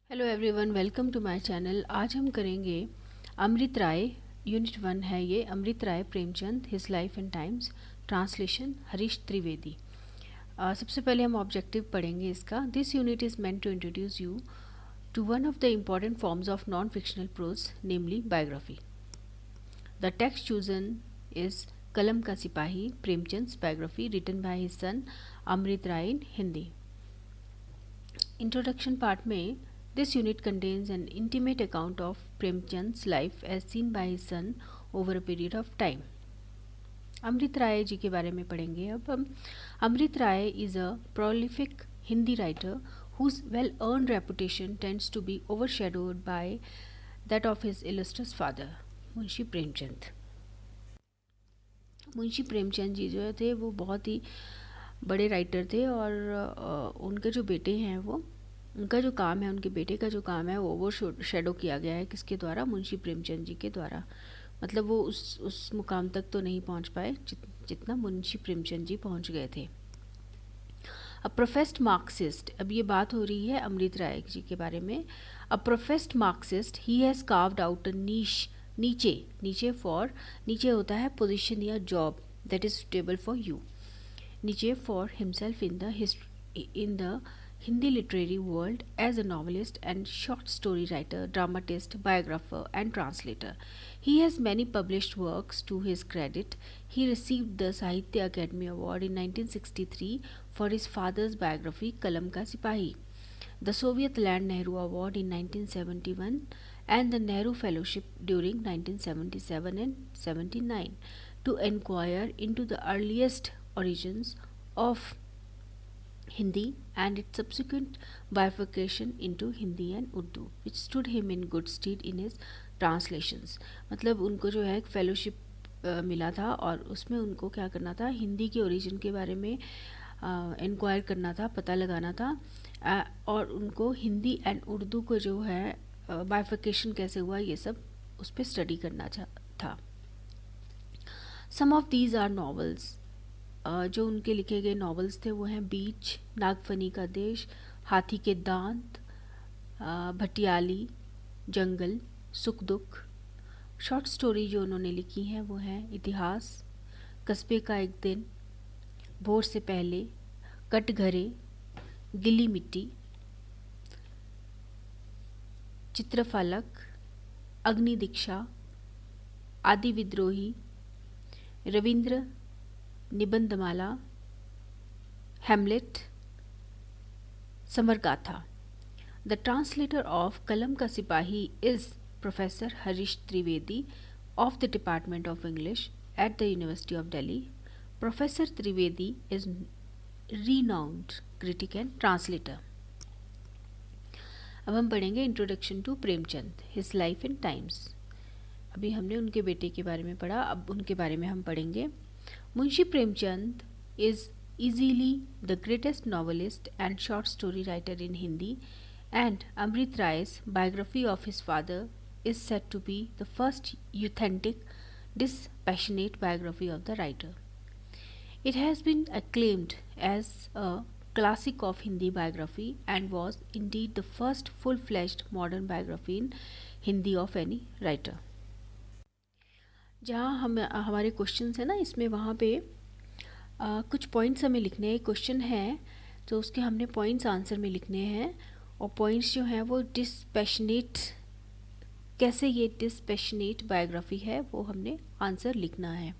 Hello everyone, welcome to my channel. आज हम करेंगे अमृत राय। यूनिट 1 है ये, Amrit Rai Premchand, his life and times, translation Harish Trivedi. सबसे पहले हम ऑब्जेक्टिव पढ़ेंगे इसका। This unit is meant to introduce you to one of the important forms of non fictional prose, namely biography. The text chosen is Kalam ka Sipahi, Premchand biography written by his son Amrit Rai in Hindi. Introduction part में this unit contains an intimate account of Premchand's life as seen by his son over a period of time. अमृत राय जी के बारे में पढ़ेंगे अब हम। अमृत राय is a prolific Hindi writer whose well-earned reputation tends to be overshadowed by that of his illustrious father, Munshi Premchand. Munshi Premchand ji जो थे वो बहुत ही बड़े राइटर थे और उनके जो बेटे हैं वो, उनका जो काम है, उनके बेटे का जो काम है वो ओवर शेडो किया गया है किसके द्वारा? मुंशी प्रेमचंद जी के द्वारा। मतलब वो उस मुकाम तक तो नहीं पहुंच पाए जितना मुंशी प्रेमचंद जी पहुंच गए थे। अ प्रोफेस्ड मार्क्सिस्ट, अब ये बात हो रही है अमृत राय जी के बारे में। A professed Marxist, he has carved out a niche, niche होता है पोजिशन या job that is suitable for you, niche for himself in the Hindi literary world as a novelist and short story writer, dramatist, biographer and translator. He has many published works to his credit. He received the Sahitya Academy Award in 1963 for his father's biography Kalam Ka Sipahi, the Soviet Land Nehru Award in 1971 and the Nehru Fellowship during 1977 and 79 to inquire into the earliest origins of Hindi and its subsequent bifurcation into Hindi and Urdu, which stood him in good stead in his translations. मतलब उनको जो है एक fellowship मिला था और उसमें उनको क्या करना था? हिंदी के ओरिजिन के बारे में इंक्वायर करना था, पता लगाना था, और उनको हिंदी एंड उर्दू को जो है बाइफिकेशन कैसे हुआ ये सब उस पर स्टडी करना था। सम ऑफ दीज आर नॉवेल्स, जो उनके लिखे गए नॉवेल्स थे वो हैं बीच, नागफनी का देश, हाथी के दांत, भटियाली, जंगल, सुख दुख। शॉर्ट स्टोरी जो उन्होंने लिखी हैं वो हैं इतिहास, कस्बे का एक दिन, भोर से पहले, कटघरे, गिली मिट्टी, चित्रफलक, अग्नि Diksha, Aadi Vidrohi, Ravindra Nibandhmala, Hamlet, Samargatha. The translator of Kalam ka Sipahi is professor Harish Trivedi of the department of English at the university of Delhi. Professor Trivedi is renowned critic and translator. अब हम पढ़ेंगे introduction to Premchand, his life and times. अभी हमने उनके बेटे के बारे में पढ़ा, अब उनके बारे में हम पढ़ेंगे। Munshi Premchand is easily the greatest novelist and short story writer in Hindi, and Amrit Ray's biography of his father is said to be the first authentic, dispassionate biography of the writer. It has been acclaimed as a classic of Hindi biography and was indeed the first full-fledged modern biography in Hindi of any writer. जहाँ हम हमारे questions है ना, इसमें वहाँ पे कुछ points हमें लिखने हैं। क्वेश्चन है तो उसके हमने पॉइंट्स आंसर में लिखने हैं, और पॉइंट्स जो हैं वो डिस्पैशनेट, कैसे ये डिस्पैशनेट बायोग्राफी है वो हमने आंसर लिखना है।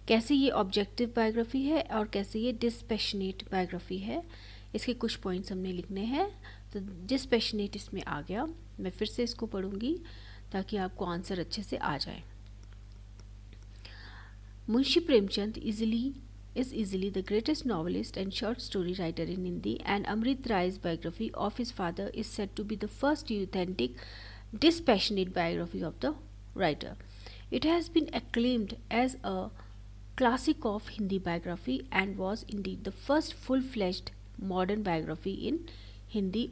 कैसे ये ऑब्जेक्टिव बायोग्राफी है और कैसे ये डिस्पैशनेट बायोग्राफी है, इसके कुछ पॉइंट्स हमने लिखने हैं। तो डिस्पैशनेट इसमें आ गया, मैं फिर से इसको पढ़ूँगी ताकि आपको आंसर अच्छे से आ जाए। Munshi Premchand is easily the greatest novelist and short story writer in Hindi, and Amrit Ray's biography of his father is said to be the first authentic, dispassionate biography of the writer. It has been acclaimed as a classic of Hindi biography and was indeed the first full-fledged modern biography in Hindi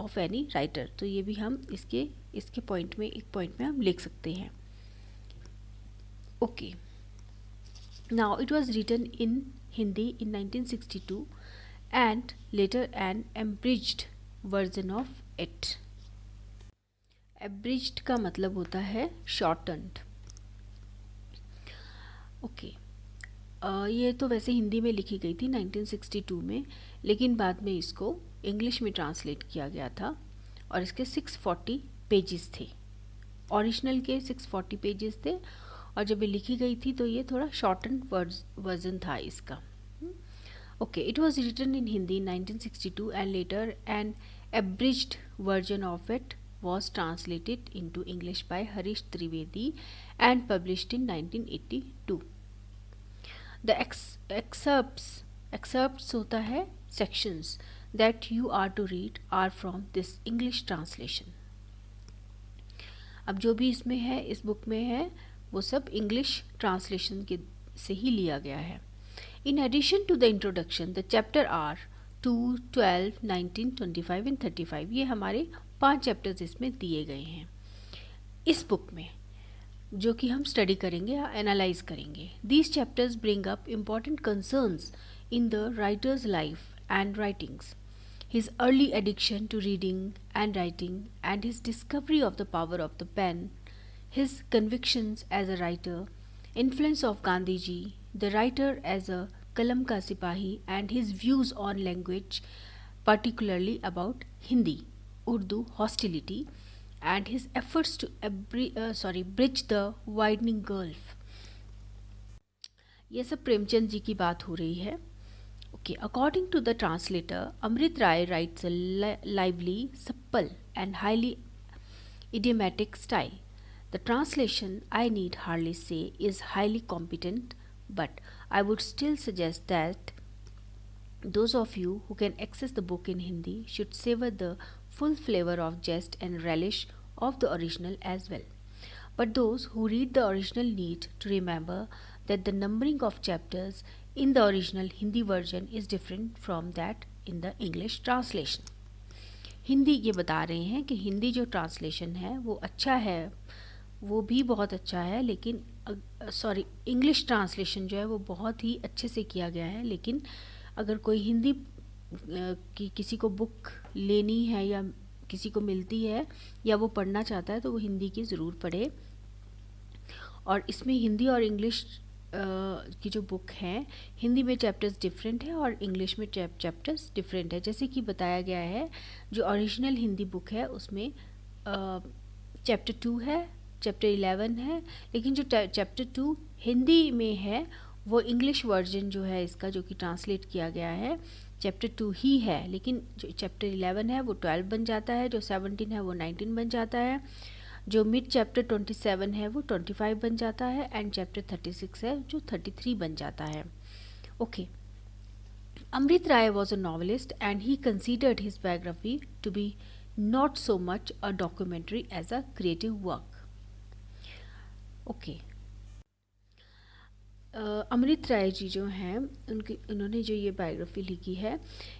of any writer. तो ये भी हम इसके point में, एक point में हम लिख सकते हैं। Okay, Now it was written in Hindi in 1962 and later an abridged version of it. Abridged का मतलब होता है शॉर्टन्ड। ओके, ये तो वैसे हिंदी में लिखी गई थी 1962 में, लेकिन बाद में इसको इंग्लिश में ट्रांसलेट किया गया था और इसके 640 पेजेस थे। ओरिजिनल के 640 पेजेस थे और जब ये लिखी गई थी तो ये थोड़ा शॉर्टन वर्जन था इसका। Okay, it was written in Hindi in 1962 and later an abridged version of it was translated into English by Harish Trivedi and published in 1982. The excerpts होता है sections that you are to read are from this English translation. अब जो भी इसमें है, इस book में है, वो सब इंग्लिश ट्रांसलेशन के से ही लिया गया है। In addition to the introduction, the chapter are 2, 12, 19, 25 and 35. ये हमारे 5 चैप्टर्स इसमें दिए गए हैं इस बुक में, जो कि हम स्टडी करेंगे या एनालाइज करेंगे। These chapters bring up important concerns in the writer's life and writings. His early addiction to reading and writing and his discovery of the power of the pen, his convictions as a writer, influence of Gandhiji, the writer as a Kalam Ka Sipahi, and his views on language, particularly about Hindi, Urdu hostility, and his efforts to bridge the widening gulf. ये सब प्रेमचंद जी की बात हो रही है। Okay, according to the translator, Amrit Rai writes a lively, supple, and highly idiomatic style. The translation, I need hardly say, is highly competent, but I would still suggest that those of you who can access the book in Hindi should savor the full flavor of jest and relish of the original as well. But those who read the original need to remember that the numbering of chapters in the original Hindi version is different from that in the English translation. Hindi ये बता रहे हैं कि हिंदी जो translation है वो अच्छा है, वो भी बहुत अच्छा है, लेकिन इंग्लिश ट्रांसलेशन जो है वो बहुत ही अच्छे से किया गया है। लेकिन अगर कोई हिंदी की किसी को बुक लेनी है या किसी को मिलती है या वो पढ़ना चाहता है तो वो हिंदी की ज़रूर पढ़े। और इसमें हिंदी और इंग्लिश की जो बुक है, हिंदी में चैप्टर्स डिफरेंट है और इंग्लिश में चैप्टर्स डिफरेंट है। जैसे कि बताया गया है, जो ओरिजिनल हिंदी बुक है उसमें चैप्टर 2 है, चैप्टर 11 है, लेकिन जो चैप्टर 2 हिंदी में है वो इंग्लिश वर्जन जो है इसका, जो कि ट्रांसलेट किया गया है, चैप्टर 2 ही है। लेकिन जो चैप्टर 11 है वो 12 बन जाता है, जो 17 है वो 19 बन जाता है, जो मिड चैप्टर 27 है वो 25 बन जाता है, एंड चैप्टर 36 है जो 33 बन जाता है। Okay, Amrit Rai was a novelist and he considered his biography to be not so much a documentary as a creative work. Okay, Amrit Rai ji जो हैं उन्होंने जो ये बायोग्राफी लिखी है,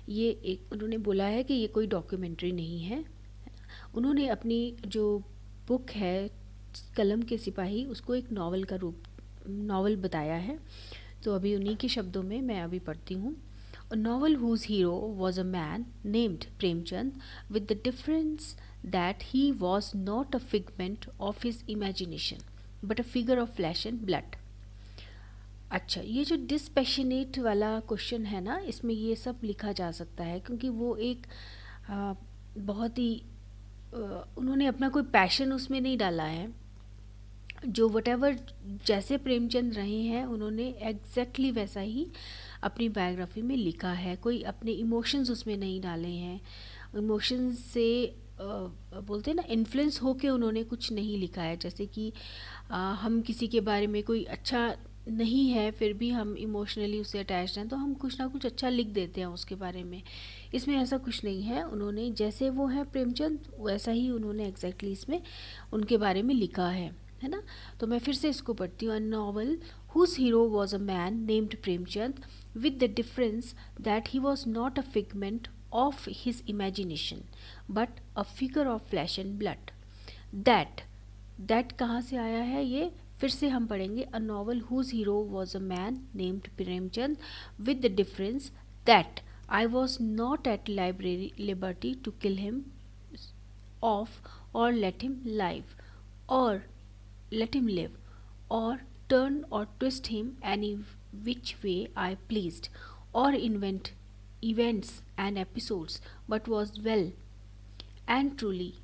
ये एक उन्होंने बोला है कि ये कोई डॉक्यूमेंट्री नहीं है। उन्होंने अपनी जो बुक है कलम के सिपाही, उसको एक नॉवल बताया है। तो अभी उन्हीं के शब्दों में मैं अभी पढ़ती हूँ। A novel whose hero was a man named Premchand with the difference that he was not a figment of his imagination but a figure of flesh and blood. अच्छा, ये जो डिस्पैशनेट वाला क्वेश्चन है ना, इसमें ये सब लिखा जा सकता है क्योंकि वो एक बहुत ही उन्होंने अपना कोई पैशन उसमें नहीं डाला है। जो वटेवर जैसे प्रेमचंद रहे हैं उन्होंने एग्जैक्टली वैसा ही अपनी बायोग्राफी में लिखा है। कोई अपने इमोशंस उसमें नहीं डाले हैं। इमोशंस से बोलते हैं ना, इन्फ्लुएंस होके उन्होंने कुछ नहीं लिखा है। जैसे कि हम किसी के बारे में कोई अच्छा नहीं है फिर भी हम इमोशनली उससे अटैच हैं तो हम कुछ ना कुछ अच्छा लिख देते हैं उसके बारे में। इसमें ऐसा कुछ नहीं है। उन्होंने जैसे वो है प्रेमचंद वैसा ही उन्होंने एग्जैक्टली इसमें उनके बारे में लिखा है ना। तो मैं फिर से इसको पढ़ती हूँ। A novel whose hero was a man named Premchand with the difference that he was not a figment of his imagination but a figure of flesh and blood. That कहाँ से आया है, ये फिर से हम पढ़ेंगे। A novel whose hero was a man named Premchand with the difference that I was not at liberty to kill him off, or or let him live, or turn or twist him any which way I pleased, or invent events and episodes, but was well and truly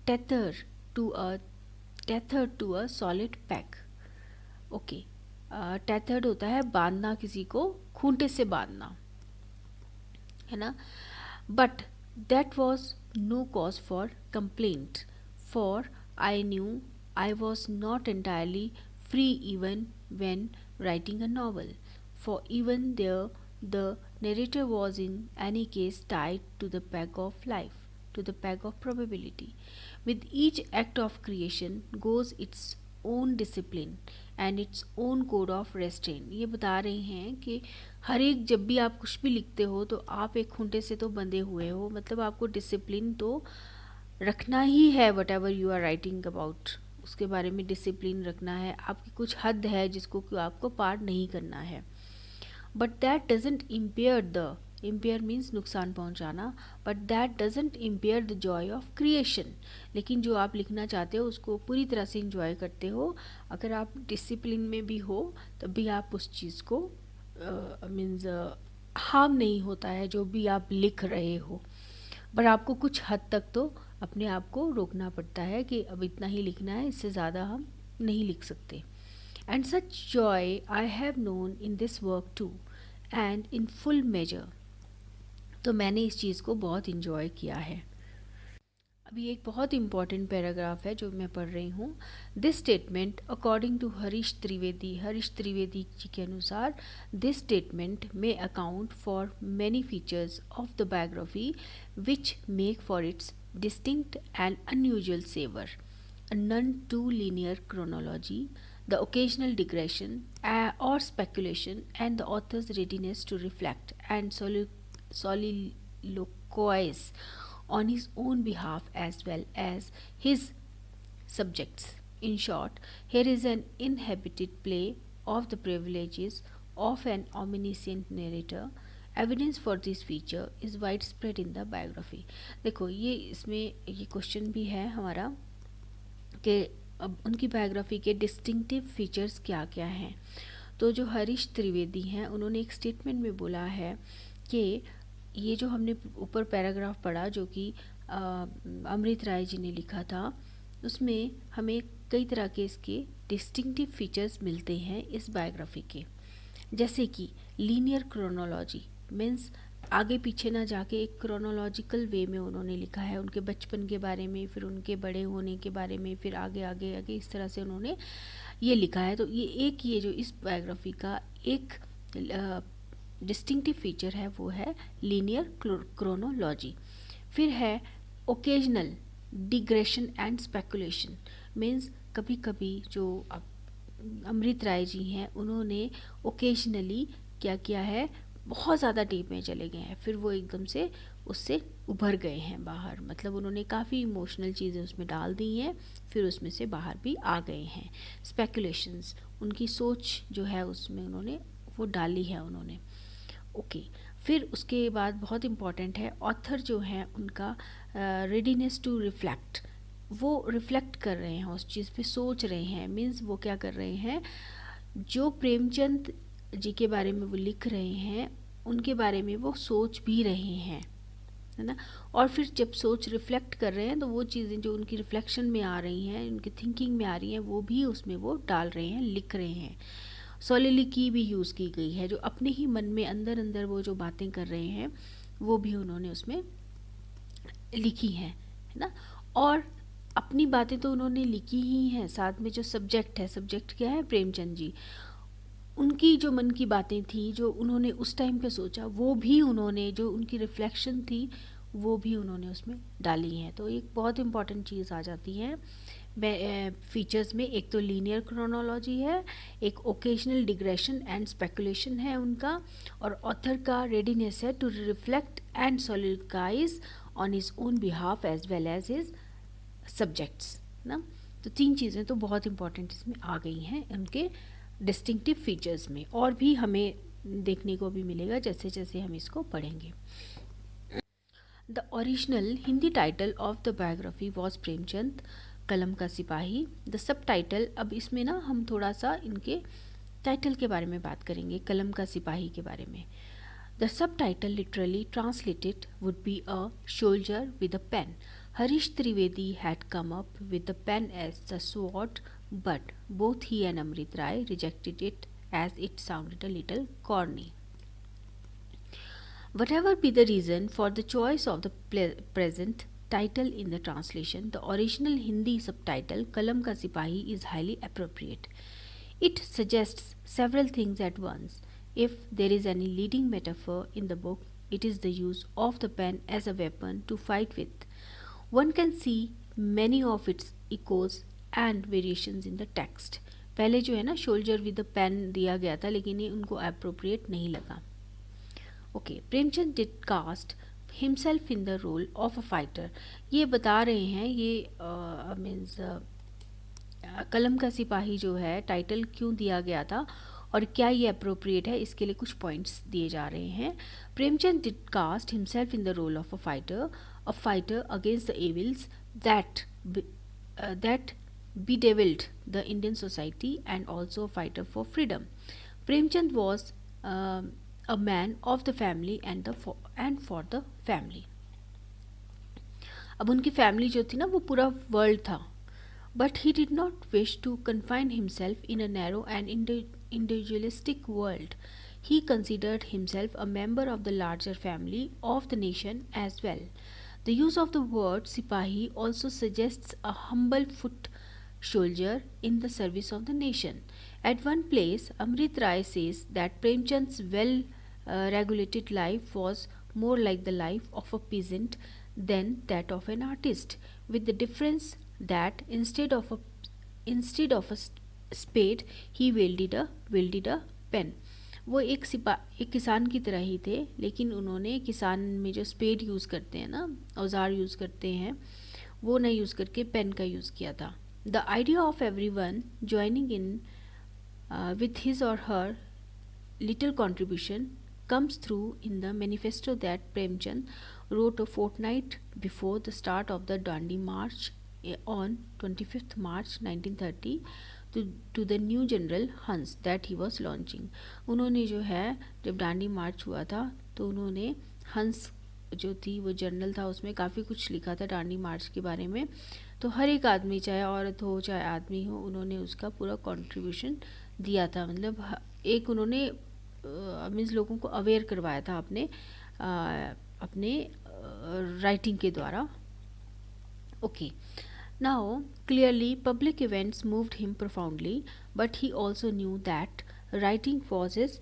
tethered to a solid peg. Okay, tethered होता है बांधना, किसी को खूंटे से बांधना, है ना. But that was no cause for complaint, for I knew I was not entirely free even when writing a novel, for even there the narrator was in any case tied to the peg of life, to the peg of probability. With each act of creation goes its own discipline and its own code of restraint. ये बता रहे हैं कि हर एक, जब भी आप कुछ भी लिखते हो तो आप एक खूंटे से तो बंधे हुए हो, मतलब आपको डिसिप्लिन तो रखना ही है. Whatever you are writing about, उसके बारे में डिसिप्लिन रखना है. आपकी कुछ हद है जिसको कि आपको पार नहीं करना है. But that doesn't impair the, empire means नुकसान पहुंचाना, but that doesn't impair the Joy of creation. लेकिन जो आप लिखना चाहते हो उसको पूरी तरह से इंजॉय करते हो. अगर आप डिसिप्लिन में भी हो तब भी आप उस चीज़ को मीन्स हार्म नहीं होता है जो भी आप लिख रहे हो. पर आपको कुछ हद तक तो अपने आप को रोकना पड़ता है कि अब इतना ही लिखना है, इससे ज़्यादा हम नहीं लिख सकते. And such joy I have known in this work too and in full measure. तो मैंने इस चीज़ को बहुत इन्जॉय किया है. अभी एक बहुत इम्पॉर्टेंट पैराग्राफ है जो मैं पढ़ रही हूँ. This statement according to Harish Trivedi ji के अनुसार, दिस स्टेटमेंट में account for many features of the biography which make for its distinct and unusual savor, a none too linear chronology, the occasional digression or speculation, and the author's readiness to reflect and soliloquize on his own behalf as well as his subjects. In short, here is an inhabited play of the privileges of an omniscient narrator. Evidence for this feature is wide spread in the biography. देखो ये इसमें ये question भी है हमारा कि अब उनकी बायोग्राफी के डिस्टिंक्टिव फीचर्स क्या क्या हैं. तो जो हरीश त्रिवेदी हैं उन्होंने एक स्टेटमेंट में बोला है कि ये जो हमने ऊपर पैराग्राफ पढ़ा जो कि अमृत राय जी ने लिखा था, उसमें हमें कई तरह के इसके डिस्टिंक्टिव फीचर्स मिलते हैं इस बायोग्राफी के. जैसे कि लीनियर क्रोनोलॉजी मीन्स आगे पीछे ना जाके एक क्रोनोलॉजिकल वे में उन्होंने लिखा है, उनके बचपन के बारे में, फिर उनके बड़े होने के बारे में, फिर आगे आगे आगे इस तरह से उन्होंने ये लिखा है. तो ये जो इस बायोग्राफी का एक डिस्टिंक्टिव फीचर है वो है लीनियर क्रोनोलॉजी. फिर है occasional digression and speculation means कभी कभी जो अमृत राय जी हैं उन्होंने ओकेजनली क्या किया है, बहुत ज़्यादा डीप में चले गए हैं, फिर वो एकदम से उससे उभर गए हैं बाहर, मतलब उन्होंने काफ़ी इमोशनल चीज़ें उसमें डाल दी हैं, फिर उसमें से बाहर भी आ गए हैं. स्पेकुलेशंस, उनकी सोच जो है उसमें उन्होंने वो डाली है उन्होंने. ओके, फिर उसके बाद बहुत इम्पॉर्टेंट है ऑथर जो है उनका रेडीनेस टू रिफ्लेक्ट. वो रिफ्लेक्ट कर रहे हैं, उस चीज़ पे सोच रहे हैं, मीन्स वो क्या कर रहे हैं, जो प्रेमचंद जी के बारे में वो लिख रहे हैं उनके बारे में वो सोच भी रहे हैं, है ना. और फिर जब सोच रिफ्लेक्ट कर रहे हैं तो वो चीज़ें जो उनकी रिफ्लेक्शन में आ रही हैं, उनकी थिंकिंग में आ रही हैं, वो भी उसमें वो डाल रहे हैं, लिख रहे हैं. सोलिलिकी भी यूज़ की गई है, जो अपने ही मन में अंदर अंदर वो जो बातें कर रहे हैं वो भी उन्होंने उसमें लिखी हैं, है ना. और अपनी बातें तो उन्होंने लिखी ही हैं, साथ में जो सब्जेक्ट है, सब्जेक्ट क्या है, प्रेमचंद जी, उनकी जो मन की बातें थी, जो उन्होंने उस टाइम पे सोचा, वो भी उन्होंने, जो उनकी रिफ्लेक्शन थी वो भी उन्होंने उसमें डाली हैं. तो एक बहुत इंपॉर्टेंट चीज़ आ जाती है फीचर्स में. एक तो लीनियर क्रोनोलॉजी है, एक ओकेजनल डिग्रेशन एंड स्पेकुलेशन है उनका, और ऑथर का रेडीनेस है to reflect and soliloquize on his own behalf as well as his subjects ना. तो तीन चीज़ें तो बहुत इंपॉर्टेंट इसमें आ गई हैं उनके डिस्टिंक्टिव फीचर्स में, और भी हमें देखने को भी मिलेगा जैसे जैसे हम इसको पढ़ेंगे. The original Hindi title of the biography was Premchand कलम का सिपाही। द सब टाइटल, अब इसमें ना हम थोड़ा सा इनके टाइटल के बारे में बात करेंगे, कलम का सिपाही के बारे में। The subtitle literally translated would be a soldier with a pen. Harish Trivedi had come up with the pen as the sword, but both he and Amrit Rai rejected it as it sounded a little corny. Whatever be the reason for the choice of the present title in the translation, the original Hindi subtitle Kalam Ka Sipahi is highly appropriate. It suggests several things at once. If there is any leading metaphor in the book, it is the use of the pen as a weapon to fight with. One can see many of its echoes and variations in the text. पहले जो है ना soldier with the pen दिया गया था, लेकिन ये उनको अप्रोप्रिएट नहीं लगा. Okay, Premchand did cast himself in the role of a fighter. ये बता रहे हैं, ये मीन्स कलम का सिपाही जो है टाइटल क्यों दिया गया था और क्या ये अप्रोप्रिएट है, इसके लिए कुछ पॉइंट्स दिए जा रहे हैं. Premchand did cast himself in the role of a fighter against the evils that bedeviled the Indian society, and also a fighter for freedom. Premchand was a man of the family and for the family. अब उनकी family जो थी ना वो पूरा world था. But he did not wish to confine himself in a narrow and individualistic world. He considered himself a member of the larger family of the nation as well. The use of the word sipahi also suggests a humble foot soldier in the service of the nation. At one place, Amrit Rai says that Premchand's well-regulated life was more like the life of a peasant than that of an artist, with the difference that instead of a spade, he wielded a pen. वो एक किसान की तरह ही थे, लेकिन उन्होंने किसान में जो स्पेड यूज़ करते हैं ना, औजार यूज़ करते हैं, वो नहीं यूज़ करके पेन का यूज़ किया था. The idea of everyone joining in with his or her little contribution comes through in the manifesto that Premchand wrote a fortnight before the start of the Dandi March on 25th March 1930 to the new general Hans that he was launching. उन्होंने जो है जब डांडी मार्च हुआ था तो उन्होंने हंस जो थी वो जर्नल था, उसमें काफ़ी कुछ लिखा था डांडी मार्च के बारे में. तो हर एक आदमी, चाहे औरत हो चाहे आदमी हो, उन्होंने उसका पूरा कंट्रीब्यूशन दिया था. मतलब एक उन्होंने मीन्स लोगों को अवेयर करवाया था अपने राइटिंग के द्वारा. Okay, now clearly public events moved him profoundly, but he also knew that writing was his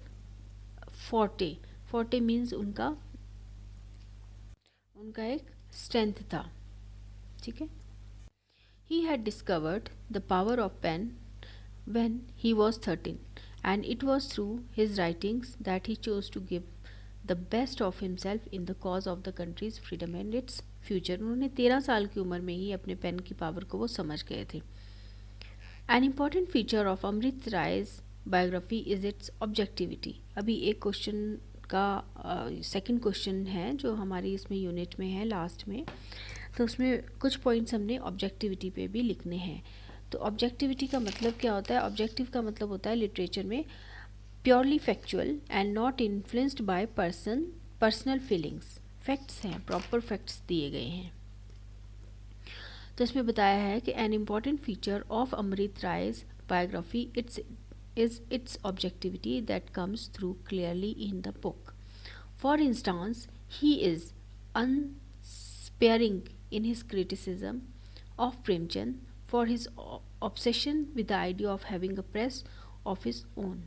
forte. Forte means उनका एक स्ट्रेंथ था. ठीक है. He had discovered the power of pen when he was 13, and it was through his writings that he chose to give the best of himself in the cause of the country's freedom and its future. उन्होंने 13 साल की उम्र में ही अपने pen की power को वो समझ गए थे. An important feature of Amrit Rai's biography is its objectivity. अभी एक क्वेश्चन का सेकंड क्वेश्चन है जो हमारी इसमें यूनिट में है लास्ट में, तो उसमें कुछ पॉइंट्स हमने ऑब्जेक्टिविटी पे भी लिखने हैं. तो ऑब्जेक्टिविटी का मतलब क्या होता है? ऑब्जेक्टिव का मतलब होता है लिटरेचर में purely factual and not influenced by personal feelings. Facts हैं, प्रॉपर फैक्ट्स दिए गए हैं. तो इसमें बताया है कि an important feature of Amrit राय's बायोग्राफी is its objectivity that comes through clearly in the book. For instance, he is unsparing in his criticism of Premchand for his obsession with the idea of having a press of his own.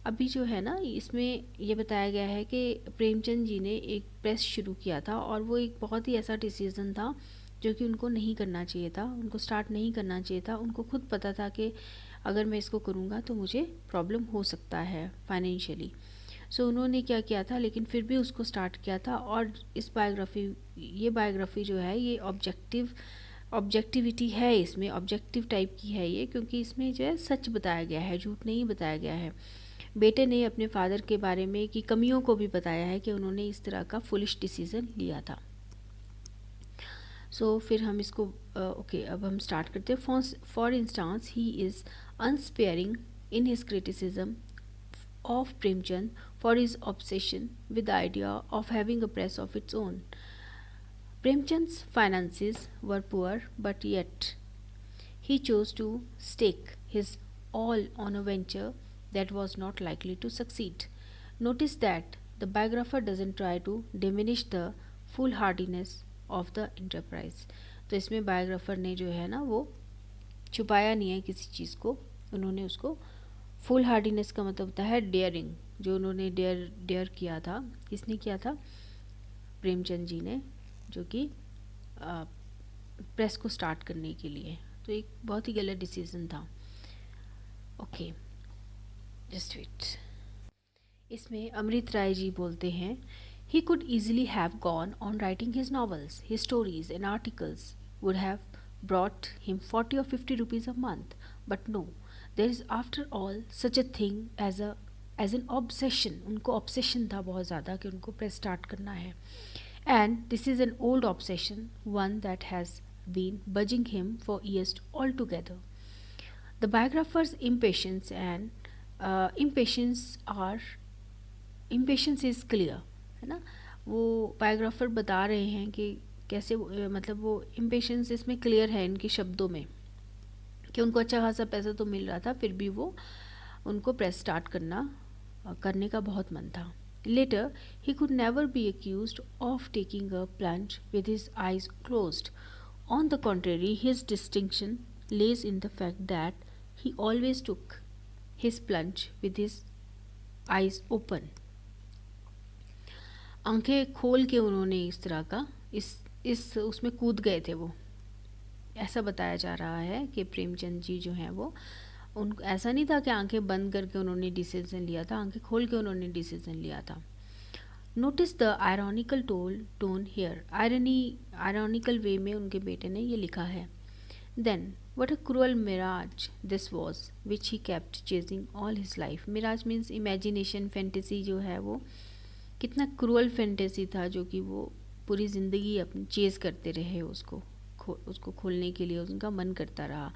अभी जो है ना इसमें ये बताया गया है कि प्रेमचंद जी ने एक प्रेस शुरू किया था और वो एक बहुत ही ऐसा डिसीज़न था जो कि उनको नहीं करना चाहिए था, उनको स्टार्ट नहीं करना चाहिए था. उनको खुद पता था कि अगर मैं इसको करूँगा तो मुझे प्रॉब्लम हो सकता है फाइनेंशियली. सो उन्होंने क्या किया था, लेकिन फिर भी उसको स्टार्ट किया था. और इस ये बायोग्राफी जो है ये ऑब्जेक्टिविटी है, इसमें ऑब्जेक्टिव टाइप की है ये, क्योंकि इसमें जो है सच बताया गया है, झूठ नहीं बताया गया है. बेटे ने अपने फादर के बारे में की कमियों को भी बताया है कि उन्होंने इस तरह का फुलिश डिसीज़न लिया था. सो फिर हम इसको ओके अब हम स्टार्ट करते हैं. For instance he is अनस्पेयरिंग in his criticism of Premchand for his obsession with the idea of having a press of its own. Premchand's finances were poor, but yet he chose to stake his all on a venture that was not likely to succeed. Notice that the biographer doesn't try to diminish the foolhardiness of the enterprise. तो इसमें biographer ने जो है ना वो छुपाया नहीं है किसी चीज़ को, उन्होंने उसको फुल हार्डीनेस का मतलब होता है डेयरिंग, जो उन्होंने डेयर किया था. किसने किया था? प्रेमचंद जी ने, जो कि प्रेस को स्टार्ट करने के लिए. तो एक बहुत ही गलत डिसीजन था. Okay just wait. इसमें अमृत राय जी बोलते हैं, he could easily have gone on writing his novels, his stories and articles would have brought him 40 or 50 rupees a month, but no, there is after all such a thing as an obsession. उनको obsession था बहुत ज़्यादा कि उनको press start करना है. And this is an old obsession, one that has been bugging him for years altogether. The biographer's impatience and impatience is clear, है ना. वो बायोग्राफर बता रहे हैं कि कैसे मतलब वो इम्पेशंस इसमें क्लियर है इनके शब्दों में कि उनको अच्छा खासा पैसा तो मिल रहा था, फिर भी वो उनको प्रेस स्टार्ट करने का बहुत मन था. Later he could never be accused of taking a plunge with his eyes closed. On the contrary his distinction lies in the fact that he always took his plunge with his eyes open. आंखें खोल के उन्होंने इस तरह का इस उसमें कूद गए थे वो, ऐसा बताया जा रहा है कि प्रेमचंद जी जो हैं वो उन ऐसा नहीं था कि आंखें बंद करके उन्होंने डिसीजन लिया था, आंखें खोल के उन्होंने डिसीजन लिया था. Notice the ironical tone here. Ironical way में उनके बेटे ने ये लिखा है. Then what a cruel mirage this was which he kept chasing all his life. Mirage means imagination, fantasy जो है वो कितना क्रूअल फैंटेसी था जो कि वो पूरी ज़िंदगी अपनी चेज़ करते रहे, उसको खोलने के लिए उनका मन करता रहा.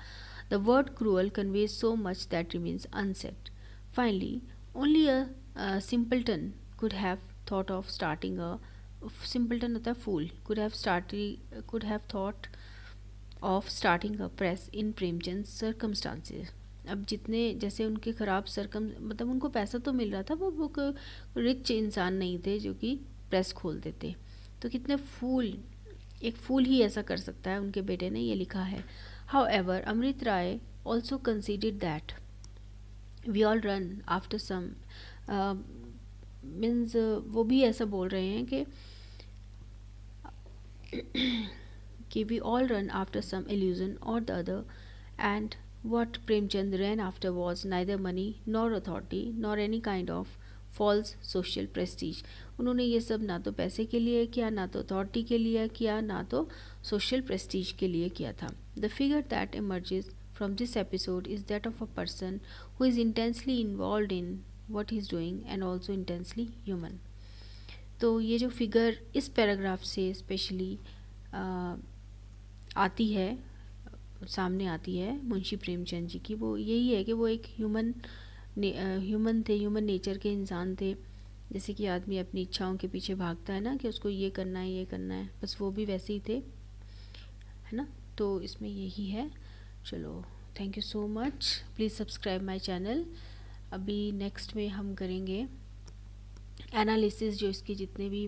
The word cruel conveys so much that remains unsaid. Finally only a simpleton could have thought of starting a simpleton होता है fool, could have thought of starting a press in Premchand circumstances. अब जितने जैसे उनके ख़राब मतलब उनको पैसा तो मिल रहा था, वो रिच इंसान नहीं थे जो कि प्रेस खोल देते. तो कितने एक फूल ही ऐसा कर सकता है, उनके बेटे ने ये लिखा है. However Amrit Rai also considered that we all run after some means वो भी ऐसा बोल रहे हैं कि we all run after some illusion और the other, and what Premchand ran after was neither money nor authority nor any kind of false social prestige. उन्होंने ये सब ना तो पैसे के लिए किया, ना तो अथॉरिटी के लिए किया, ना तो सोशल प्रेस्टीज के लिए किया था. The figure that emerges from this episode is that of a person who is intensely involved in what he is doing and also intensely human. तो ये जो फिगर इस पैराग्राफ से स्पेशली आती है, सामने आती है मुंशी प्रेमचंद जी की, वो यही है कि वो एक ह्यूमन थे, ह्यूमन नेचर के इंसान थे. जैसे कि आदमी अपनी इच्छाओं के पीछे भागता है ना कि उसको ये करना है, बस वो भी वैसे ही थे, है ना. तो इसमें यही है. चलो, thank you so much. Please subscribe my channel. अभी नेक्स्ट में हम करेंगे एनालिसिस, जो इसके जितने भी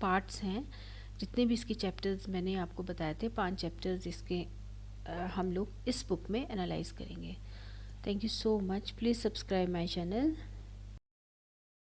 पार्ट्स हैं, जितने भी इसके चैप्टर्स मैंने आपको बताए थे, 5 चैप्टर्स इसके हम लोग इस बुक में एनालाइज करेंगे. Thank you so much. Please subscribe my channel.